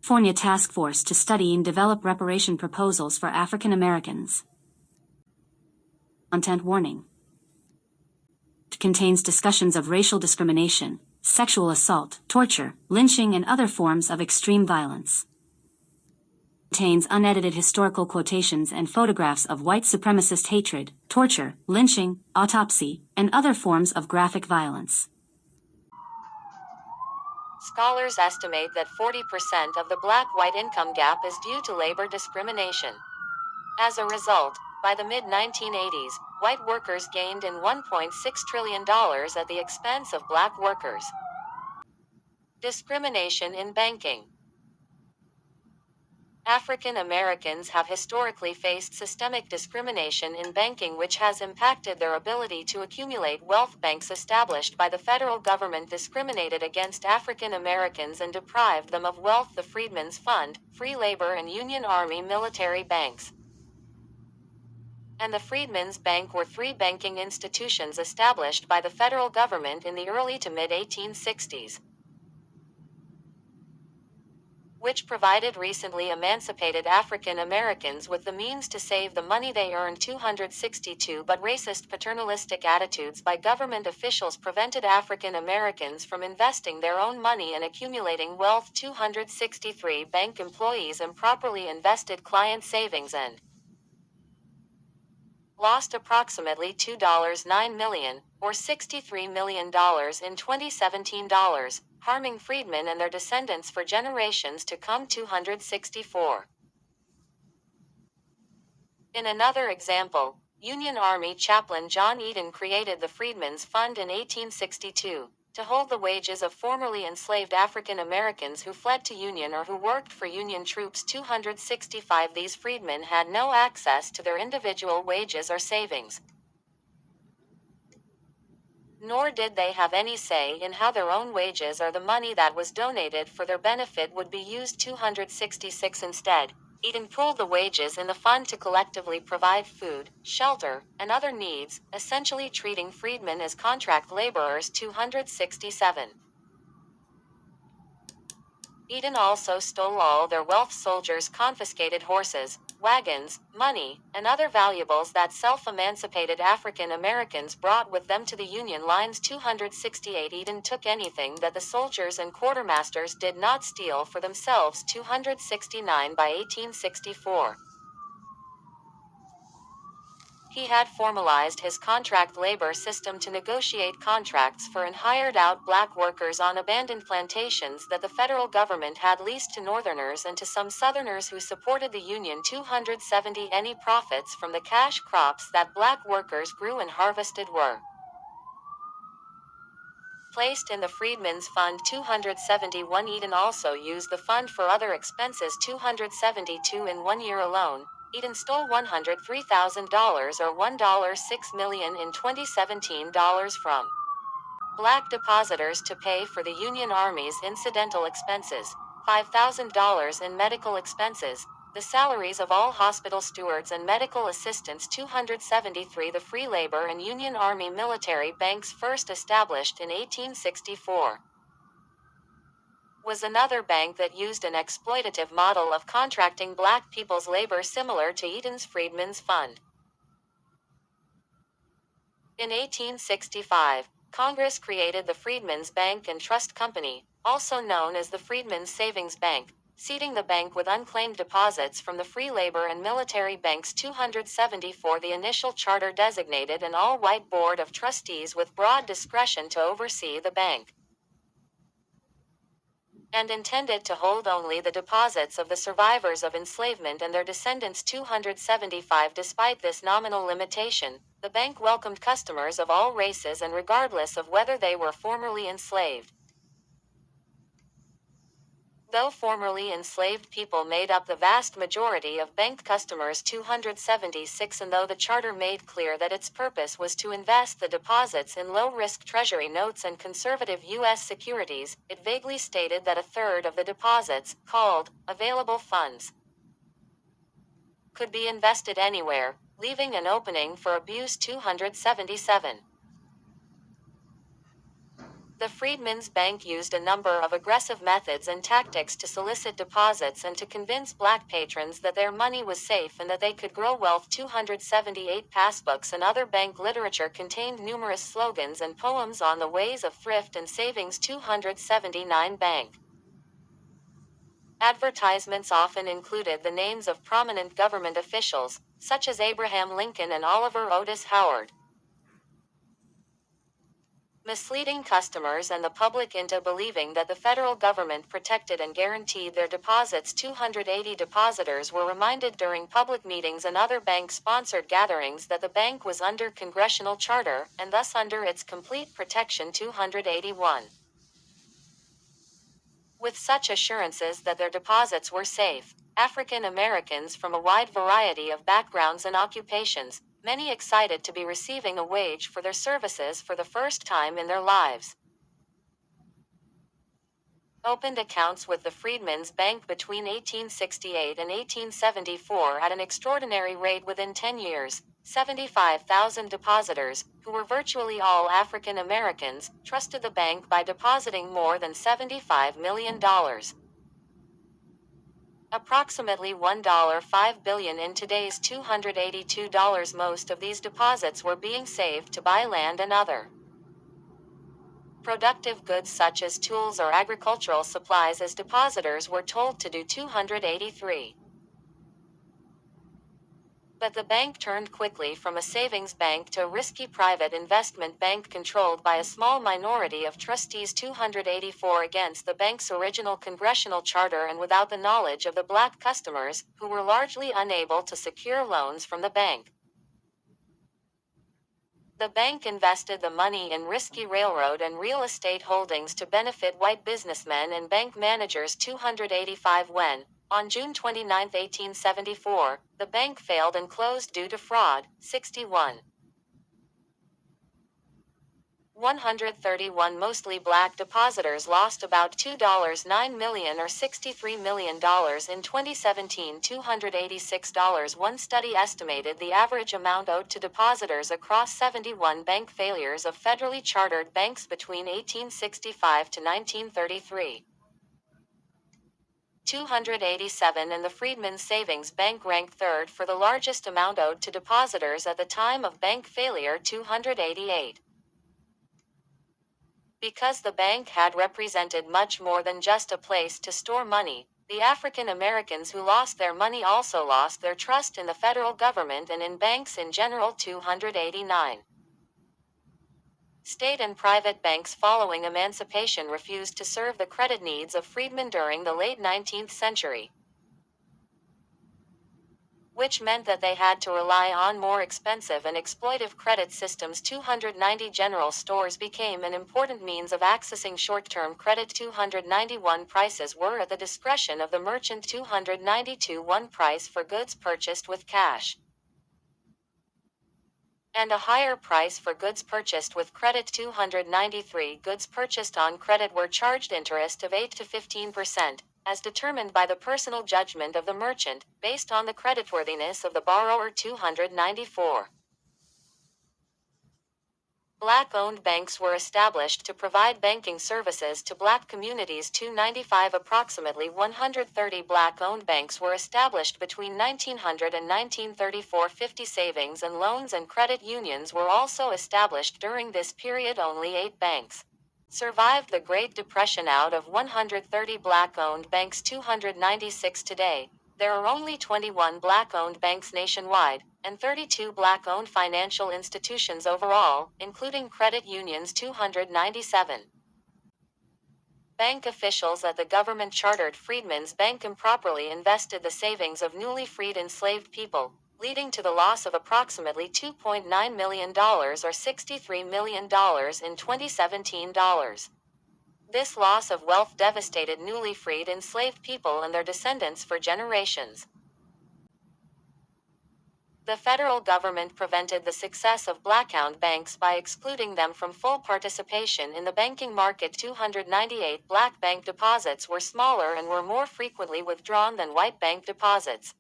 California task force to study and develop reparation proposals for African Americans. Content warning. It contains discussions of racial discrimination, sexual assault, torture, lynching, and other forms of extreme violence. Contains unedited historical quotations and photographs of white supremacist hatred, torture, lynching, autopsy, and other forms of graphic violence. Scholars estimate that 40% of the black-white income gap is due to labor discrimination. As a result, by the mid-1980s, white workers gained in $1.6 trillion at the expense of black workers. Discrimination in banking. African Americans have historically faced systemic discrimination in banking, which has impacted their ability to accumulate wealth. Banks established by the federal government discriminated against African Americans and deprived them of wealth. The Freedmen's Fund, Free Labor and Union Army military banks, and the Freedmen's Bank were three banking institutions established by the federal government in the early to mid-1860s, which provided recently emancipated African Americans with the means to save the money they earned. 262 But racist paternalistic attitudes by government officials prevented African Americans from investing their own money and accumulating wealth. 263 Bank employees improperly invested client savings and lost approximately $2.9 million, or $63 million in 2017 dollars, harming freedmen and their descendants for generations to come. 264. In another example, Union Army chaplain John Eden created the Freedmen's Fund in 1862, to hold the wages of formerly enslaved African Americans who fled to Union or who worked for Union troops. 265 These freedmen had no access to their individual wages or savings, nor did they have any say in how their own wages or the money that was donated for their benefit would be used. 266 Instead, Eden pooled the wages in the fund to collectively provide food, shelter, and other needs, essentially treating freedmen as contract laborers. 267. Eden also stole all their wealth. Soldiers confiscated horses, wagons, money, and other valuables that self-emancipated African Americans brought with them to the Union lines. 268 Eden took anything that the soldiers and quartermasters did not steal for themselves. 269 By 1864, he had formalized his contract labor system to negotiate contracts for and hired out black workers on abandoned plantations that the federal government had leased to Northerners and to some Southerners who supported the Union. 270 Any profits from the cash crops that black workers grew and harvested were placed in the Freedmen's Fund. 271 Eden also used the fund for other expenses. 272 In 1 year alone, Eden stole $103,000 or $1.6 million in 2017 dollars from black depositors to pay for the Union Army's incidental expenses, $5,000 in medical expenses, the salaries of all hospital stewards and medical assistants. 273 The Free Labor and Union Army military banks, first established in 1864, was another bank that used an exploitative model of contracting black people's labor similar to Eden's Freedmen's Fund. In 1865, Congress created the Freedmen's Bank and Trust Company, also known as the Freedmen's Savings Bank, seeding the bank with unclaimed deposits from the free labor and military banks. 274 The initial charter designated an all-white board of trustees with broad discretion to oversee the bank, and intended to hold only the deposits of the survivors of enslavement and their descendants. 275 Despite this nominal limitation, the bank welcomed customers of all races and regardless of whether they were formerly enslaved. Though formerly enslaved people made up the vast majority of bank customers. 276 And though the charter made clear that its purpose was to invest the deposits in low-risk Treasury notes and conservative U.S. securities, it vaguely stated that a third of the deposits, called available funds, could be invested anywhere, leaving an opening for abuse. 277 The Freedmen's Bank used a number of aggressive methods and tactics to solicit deposits and to convince black patrons that their money was safe and that they could grow wealth. 278 passbooks and other bank literature contained numerous slogans and poems on the ways of thrift and savings. 279 Bank advertisements often included the names of prominent government officials, such as Abraham Lincoln and Oliver Otis Howard, misleading customers and the public into believing that the federal government protected and guaranteed their deposits. 280 depositors were reminded during public meetings and other bank-sponsored gatherings that the bank was under congressional charter, and thus under its complete protection. 281. With such assurances that their deposits were safe, African Americans from a wide variety of backgrounds and occupations, many excited to be receiving a wage for their services for the first time in their lives, opened accounts with the Freedmen's Bank between 1868 and 1874 at an extraordinary rate. Within 10 years. 75,000 depositors, who were virtually all African Americans, trusted the bank by depositing more than $75 million. Approximately $1.5 billion in today's $282. Most of these deposits were being saved to buy land and other productive goods such as tools or agricultural supplies, as depositors were told to do. 283. But the bank turned quickly from a savings bank to a risky private investment bank controlled by a small minority of trustees. 284. Against the bank's original congressional charter and without the knowledge of the black customers, who were largely unable to secure loans from the bank, the bank invested the money in risky railroad and real estate holdings to benefit white businessmen and bank managers. 285. When, on June 29, 1874, the bank failed and closed due to fraud. 61. 131 mostly black depositors lost about $2.9 million or $63 million in 2017. $286. One study estimated the average amount owed to depositors across 71 bank failures of federally chartered banks between 1865 to 1933. 287. And the Freedmen's Savings Bank ranked third for the largest amount owed to depositors at the time of bank failure. 288. Because the bank had represented much more than just a place to store money, the African Americans who lost their money also lost their trust in the federal government and in banks in general. 289. State and private banks following emancipation refused to serve the credit needs of freedmen during the late 19th century, which meant that they had to rely on more expensive and exploitive credit systems. 290. General stores became an important means of accessing short-term credit. 291. Prices were at the discretion of the merchant. 292. One price for goods purchased with cash and a higher price for goods purchased with credit. 293. Goods purchased on credit were charged interest of 8 to 15%. As determined by the personal judgment of the merchant, based on the creditworthiness of the borrower. 294. Black-owned banks were established to provide banking services to black communities. 295. Approximately 130 black-owned banks were established between 1900 and 1934. 50 savings and loans and credit unions were also established during this period. Only 8 banks survived the Great Depression out of 130 black-owned banks. 296. Today, there are only 21 black-owned banks nationwide, and 32 black-owned financial institutions overall, including credit unions. 297. Bank officials at the government-chartered Freedmen's Bank improperly invested the savings of newly freed enslaved people, leading to the loss of approximately $2.9 million or $63 million in 2017 dollars. This loss of wealth devastated newly freed enslaved people and their descendants for generations. The federal government prevented the success of black-owned banks by excluding them from full participation in the banking market. 298 black bank deposits were smaller and were more frequently withdrawn than white bank deposits.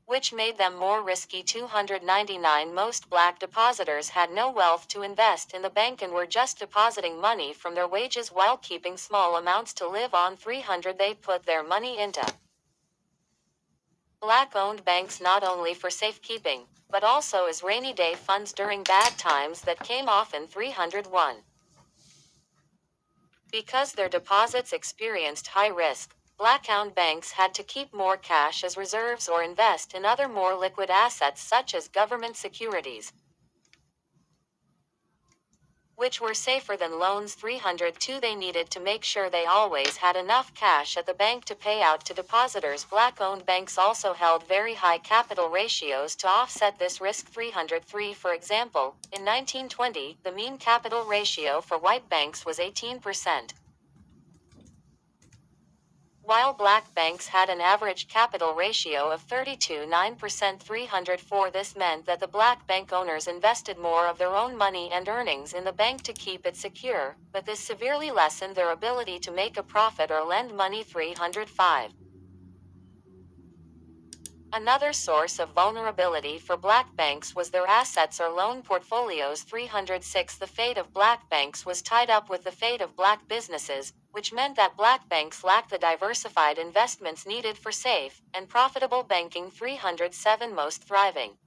which made them more risky. 299 Most black depositors had no wealth to invest in the bank and were just depositing money from their wages while keeping small amounts to live on. 300 They put their money into black-owned banks not only for safekeeping, but also as rainy day funds during bad times that came often. 301 Because their deposits experienced high risk, black-owned banks had to keep more cash as reserves or invest in other more liquid assets such as government securities, which were safer than loans. 302 They needed to make sure they always had enough cash at the bank to pay out to depositors. Black-owned banks also held very high capital ratios to offset this risk. 303 For example, in 1920, the mean capital ratio for white banks was 18%. While black banks had an average capital ratio of 32.9%. 304 This meant that the black bank owners invested more of their own money and earnings in the bank to keep it secure, but this severely lessened their ability to make a profit or lend money. 305 Another source of vulnerability for black banks was their assets or loan portfolios. 306 The fate of black banks was tied up with the fate of black businesses, which meant that black banks lacked the diversified investments needed for safe and profitable banking. 307 Most thriving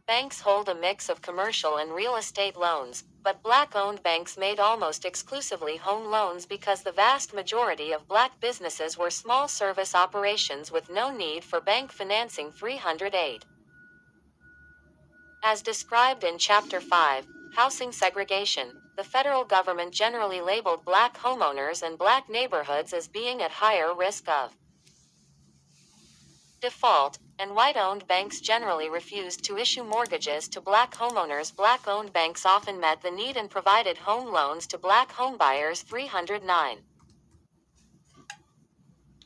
banks hold a mix of commercial and real estate loans, but black-owned banks made almost exclusively home loans because the vast majority of black businesses were small service operations with no need for bank financing. 308 As described in Chapter 5, Housing Segregation, the federal government generally labeled black homeowners and black neighborhoods as being at higher risk of default, and white-owned banks generally refused to issue mortgages to black homeowners. Black-owned banks often met the need and provided home loans to black homebuyers. 309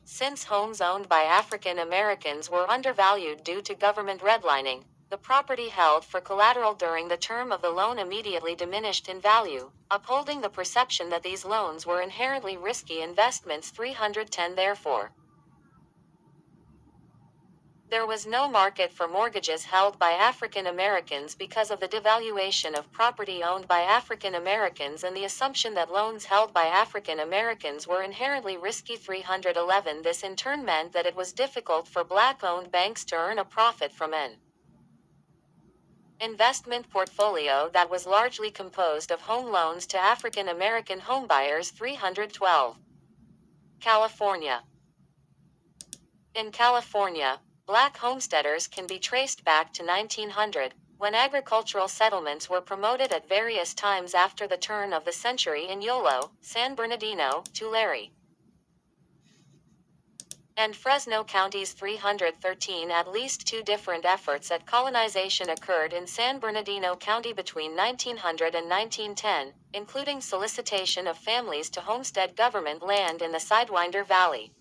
Since homes owned by African Americans were undervalued due to government redlining, the property held for collateral during the term of the loan immediately diminished in value, upholding the perception that these loans were inherently risky investments. 310 Therefore, there was no market for mortgages held by African Americans because of the devaluation of property owned by African Americans and the assumption that loans held by African Americans were inherently risky. 311 This in turn meant that it was difficult for black-owned banks to earn a profit from an investment portfolio that was largely composed of home loans to African American homebuyers. 312 California In California, black homesteaders can be traced back to 1900, when agricultural settlements were promoted at various times after the turn of the century in Yolo, San Bernardino, Tulare, and Fresno counties. 313 At least two different efforts at colonization occurred in San Bernardino County between 1900 and 1910, including solicitation of families to homestead government land in the Sidewinder Valley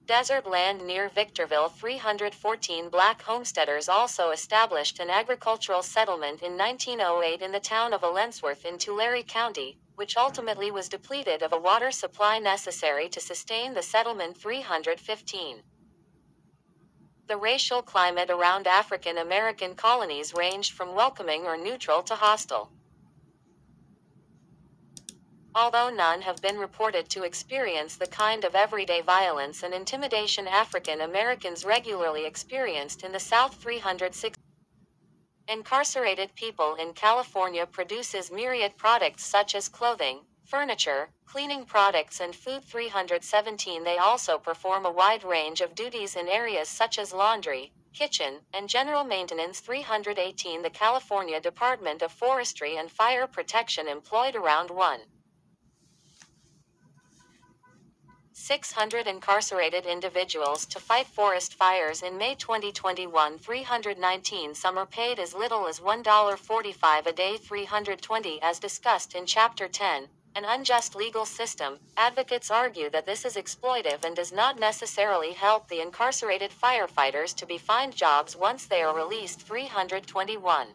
desert land near Victorville. 314 Black homesteaders also established an agricultural settlement in 1908 in the town of Allensworth in Tulare County, which ultimately was depleted of a water supply necessary to sustain the settlement. 315 The racial climate around African American colonies ranged from welcoming or neutral to hostile. Although none have been reported to experience the kind of everyday violence and intimidation African Americans regularly experienced in the South. 306 Incarcerated people in California produces myriad products such as clothing, furniture, cleaning products and food. 317 They also perform a wide range of duties in areas such as laundry, kitchen, and general maintenance. 318 The California Department of Forestry and Fire Protection employed around 1,600 incarcerated individuals to fight forest fires in May 2021. 319 Some are paid as little as $1.45 a day. 320 As discussed in Chapter 10, An Unjust Legal System, advocates argue that this is exploitive and does not necessarily help the incarcerated firefighters to be find jobs once they are released. 321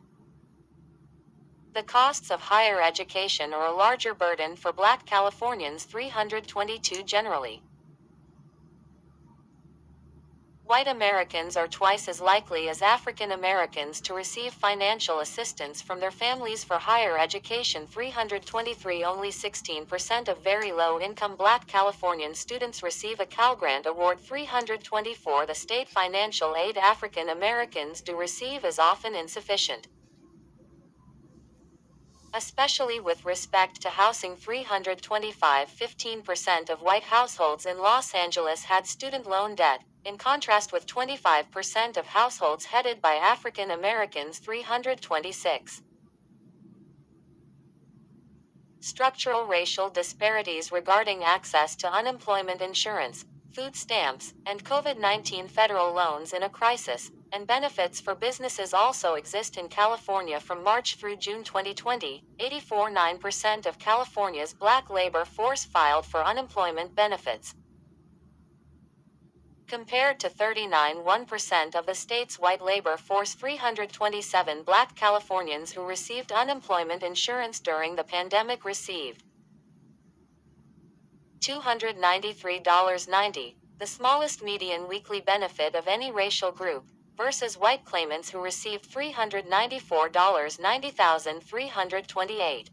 The costs of higher education are a larger burden for Black Californians. 322 Generally, White Americans are twice as likely as African Americans to receive financial assistance from their families for higher education. 323 Only 16% of very low-income Black Californian students receive a Cal Grant Award. 324 The state financial aid African Americans do receive is often insufficient, especially with respect to housing. 325 15% of white households in Los Angeles had student loan debt, in contrast with 25% of households headed by African Americans. 326 Structural racial disparities regarding access to unemployment insurance, food stamps, and COVID-19 federal loans in a crisis, and benefits for businesses also exist in California. From March through June 2020, 84.9% of California's Black labor force filed for unemployment benefits, compared to 39.1% of the state's white labor force. 327 Black Californians who received unemployment insurance during the pandemic received $293.90, the smallest median weekly benefit of any racial group, versus white claimants who received $394.90,328.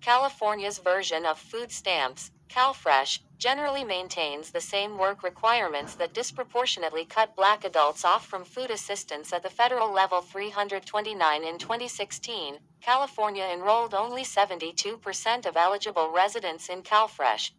California's version of food stamps, CalFresh, generally maintains the same work requirements that disproportionately cut Black adults off from food assistance at the federal level. 329 In 2016, California enrolled only 72% of eligible residents in CalFresh,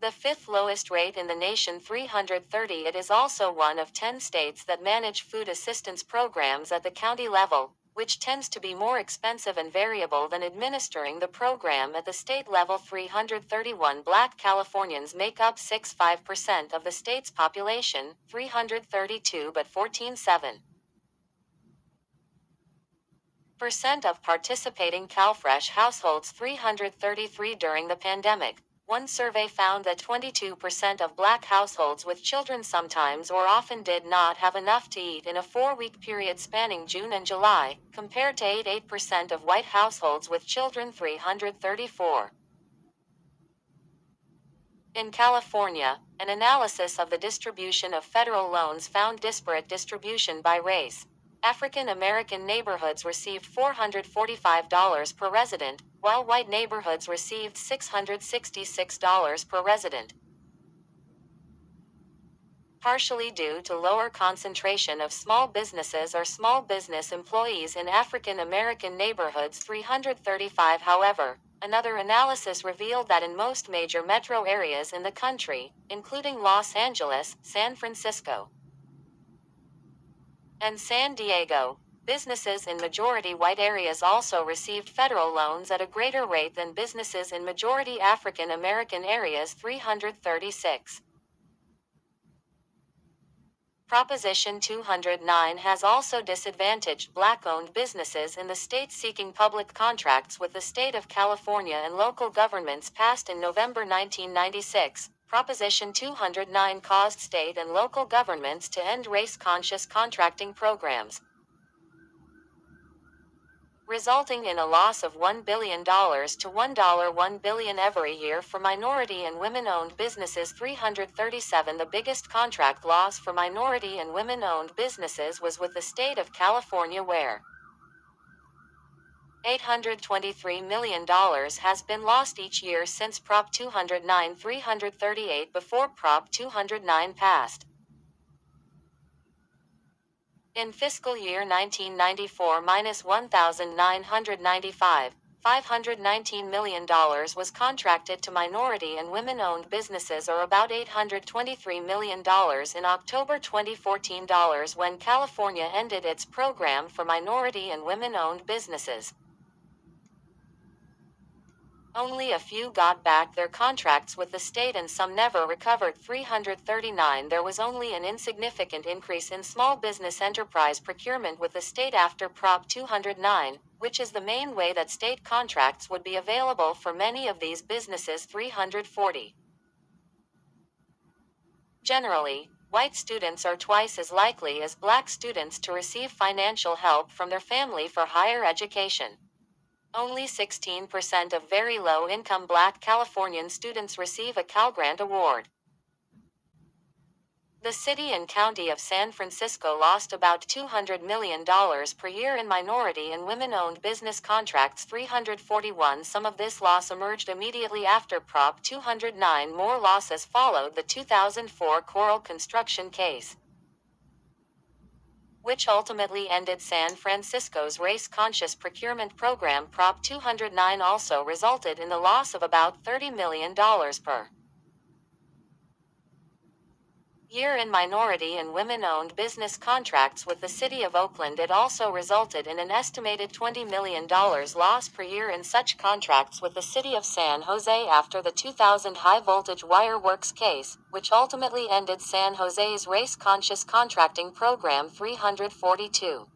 the fifth lowest rate in the nation. 330 It is also one of 10 states that manage food assistance programs at the county level, which tends to be more expensive and variable than administering the program at the state level. 331 Black Californians make up 65% of the state's population. 332 But 14.7% of participating CalFresh households. 333 During the pandemic, one survey found that 22% of Black households with children sometimes or often did not have enough to eat in a 4-week period spanning June and July, compared to 88% of white households with children. 334 In California, an analysis of the distribution of federal loans found disparate distribution by race. African American neighborhoods received $445 per resident, while white neighborhoods received $666 per resident. Partially due to lower concentration of small businesses or small business employees in African American neighborhoods. 335 However, another analysis revealed that in most major metro areas in the country, including Los Angeles, San Francisco, and San Diego, businesses in majority white areas also received federal loans at a greater rate than businesses in majority African American areas. 336 Proposition 209 has also disadvantaged Black-owned businesses in the state. Seeking public contracts with the state of California and local governments passed in November 1996, Proposition 209 caused state and local governments to end race-conscious contracting programs, resulting in a loss of $1 billion to $1 billion every year for minority and women-owned businesses. 337 The biggest contract loss for minority and women-owned businesses was with the state of California, where $823 million has been lost each year since Prop 209. 338 Before Prop 209 passed, in fiscal year 1994-1995, $519 million was contracted to minority and women-owned businesses, or about $823 million in October 2014 when California ended its program for minority and women-owned businesses. Only a few got back their contracts with the state and some never recovered. 339 There was only an insignificant increase in small business enterprise procurement with the state after Prop 209, which is the main way that state contracts would be available for many of these businesses. 340 Generally, white students are twice as likely as Black students to receive financial help from their family for higher education. Only 16% of very low-income Black Californian students receive a Cal Grant award. The city and county of San Francisco lost about $200 million per year in minority and women-owned business contracts. 341. Some of this loss emerged immediately after Prop 209. More losses followed. The 2004 Coral Construction case, which ultimately ended San Francisco's race-conscious procurement program. Prop 209 also resulted in the loss of about $30 million per year in minority and women-owned business contracts with the City of Oakland. It also resulted in an estimated $20 million loss per year in such contracts with the City of San Jose after the 2000 high-voltage wire works case, which ultimately ended San Jose's race-conscious contracting program. 342.